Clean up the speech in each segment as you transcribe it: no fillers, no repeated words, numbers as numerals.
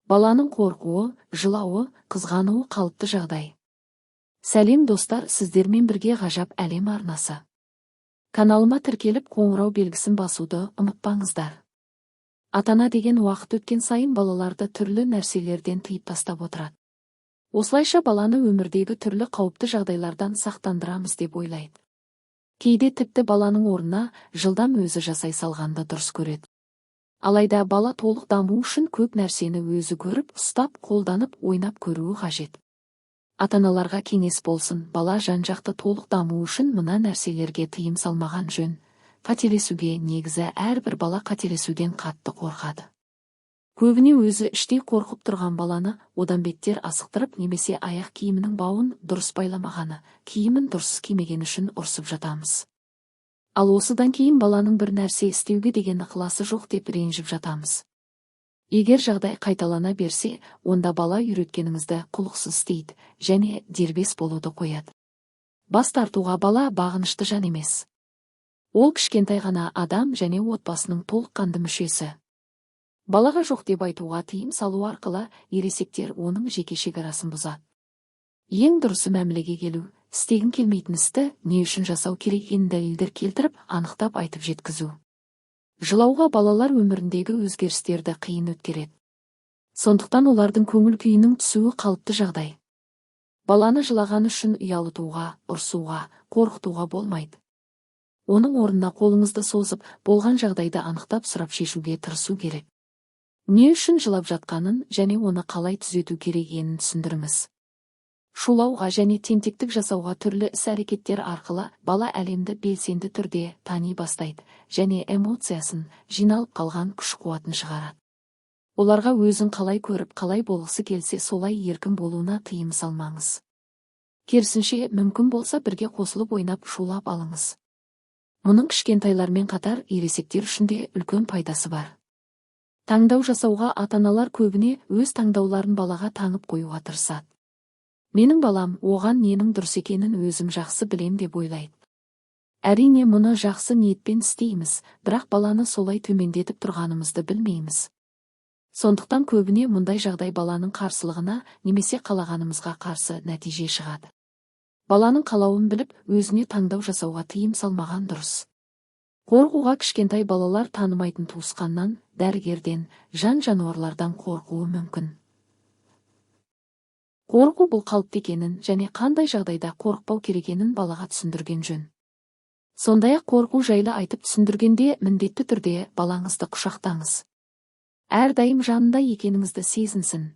Баланың қорқуы, жылауы, қызғануы қалыпты жағдай. Сәлем достар, сіздермен бірге ғажап әлем арнасы. Каналыма тіркеліп қоңырау белгісін басуды ұмытпаңыздар. Ата-ана деген уақыт өткен сайын балаларды түрлі нәрселерден тыйып тастап отырады. Осылайша баланы өмірдегі түрлі қауіпті жағдайлардан сақтандырамыз деп ойлайды. Кейде тіпті баланың орнына жылдам өзі жасай салғанды дұрыс көреді. Алайда бала толық даму үшін көп нәрсені өзі көріп, ұстап, қолданып, ойнап көруі қажет. Ата-аналарға кеңес болсын, бала жан-жақты толық даму үшін мына нәрселерге тыйым салмаған жөн. Қателесуге. Негізі әрбір бала қателесуден қатты қорқады. Көбіне өзі іштей қорқып тұрған баланы одан беттер асықтырып, немесе аяқ киімінің бауын дұрыс байламағаны, киімін дұрыс кимеген үшін ұрсып жатамыз. Ал осыдан кейін баланың бір нәрсе істеуге деген ықыласы жоқ деп ренжіп жатамыз. Егер жағдай қайталана берсе, онда бала үйреткеніңізді құлықсыз істейді және дербес болуды қояды. Бас тартуға бала бағынышты жан емес. Ол кішкентай ғана адам және отбасының толыққанды мүшесі. Балаға жоқ деп айтуға тыйым салу арқылы ересектер оның жеке шекарасын бұзады. Ең дұрысы мәмілеге келу, істегің келмейтін істі не үшін жасау керек екенін дәлелдер келтіріп, анықтап айтып жеткізу. Жылауға балалар өміріндегі өзгерістерді қиын өткереді. Сондықтан олардың көңіл күйінің түсуі қалыпты жағдай. Баланы жылаған үшін ұялтуға, ұрсуға, қорқытуға болмайды. Оның орнына қолыңызды созып, болған жағдайды анықтап сұрап шешуге тырысу керек. Не үшін жылап жатқанын және оны қалай түзету керек екенін түсіндіріңіз. Шулауға және тентектік жасауға түрлі іс-әрекеттер арқылы бала әлемді белсенді түрде тани бастайды және эмоциясын, жиналып қалған күш-қуатын шығарады. Оларға өзін қалай көріп, қалай болғысы келсе солай еркін болуына тыйым салмаңыз. Керісінше, мүмкін болса бірге қосылып ойнап шулап алыңыз. Мұның кішкентайлармен қатар ересектер үшін де үлкен пайдасы бар. Таңдау жасауға ата-аналар көбіне өз таңдауларын балаға таңып қоюға тырысады. Менің балам, оған ненің дұрыс екенін өзім жақсы білем деп ойлайды. Әрине, мұны жақсы ниетпен істейміз, бірақ баланы солай төмендетіп тұрғанымызды білмейміз. Сондықтан көбіне мұндай жағдай баланың қарсылығына немесе қалағанымызға қарсы нәтиже шығады. Баланың қалауын біліп, өзіне таңдау жасауға тыйым салмаған дұрыс. Қорқуға кішкентай балалар танымайтын туысқаннан, дәрігерден, жан-жануарлардан қорқуы мүмкін. Қорқу бұл қалыпты екенін және қандай жағдайда қорықпау керек екенін балаға түсіндірген жөн. Сондай-ақ қорқу жайлы айтып түсіндіргенде міндетті түрде балаңызды құшақтаңыз. Әрдайым жанында екеніңізді сезінсін.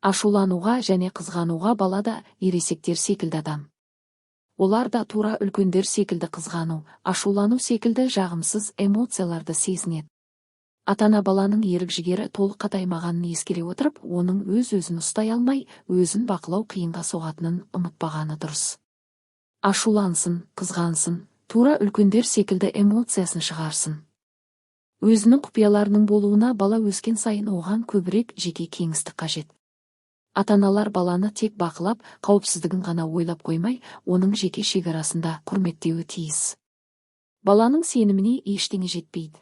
Ашулануға және қызғануға бала да ересектер секілді адам. Олар да тура үлкендер секілді қызғану, ашулану секілді жағымсыз эмоцияларды сезінеді. Ата-ана баланың ерік-жігері толық қатаймағанын ескере отырып, оның өз-өзін ұстай алмай, өзін бақылау қиынға соғатынын ұмытпағаны дұрыс. Ашулансын, қызғансын, тура үлкендер секілді эмоциясын шығарсын. Өзінің құпияларының болуына бала өскен сайын оған көбірек жеке кеңістік қажет. Ата-аналар баланы тек бақылап, қауіпсіздігін ғана ойлап қоймай, оның жеке шекарасында құрметтеуі тиіс. Баланың сеніміне ештеңе жетпейді.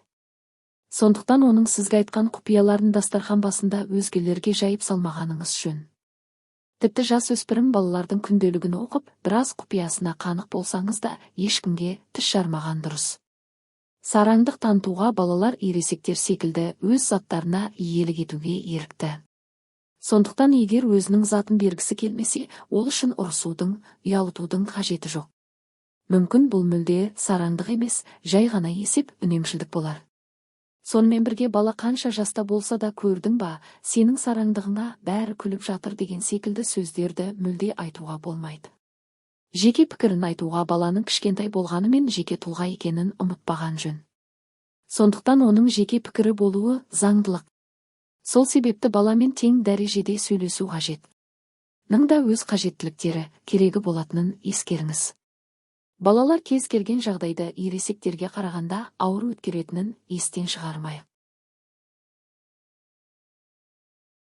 Сондықтан оның сізге айтқан құпияларын дастархан басында өзгелерге жайып салмағаныңыз жөн. Тіпті жасөспірім балалардың күнделігін оқып, біраз құпиясына қанық болсаңыз да, ешкімге тіс жармаған дұрыс. Сараңдық танытуға балалар ересектер секілді өз заттарына иелік етуге ерікті. Сондықтан егер өзінің затын бергісі келмесе, ол үшін ұрсудың, ұялтудың қажеті жоқ. Мүмкін бұл мүлде сараңдық емес, жай ғана есеп, үнемшілдік болар. Сонымен бірге бала қанша жаста болса да көрдің ба, сенің сараңдығыңа бәрі күліп жатыр деген секілді сөздерді мүлде айтуға болмайды. Жеке пікірін айтуға баланың кішкентай болғанымен жеке тұлға екенін ұмытпаған жөн. Сондықтан оның жеке пікірі болуы заңдылық. Сол себепті баламен тең дәрежеде сөйлесу қажет. Ныңда өз қажеттіліктері, керегі болатынын ескеріңіз. Балалар кез келген жағдайды ересектерге қарағанда ауыр өткеретінін естен шығармайық.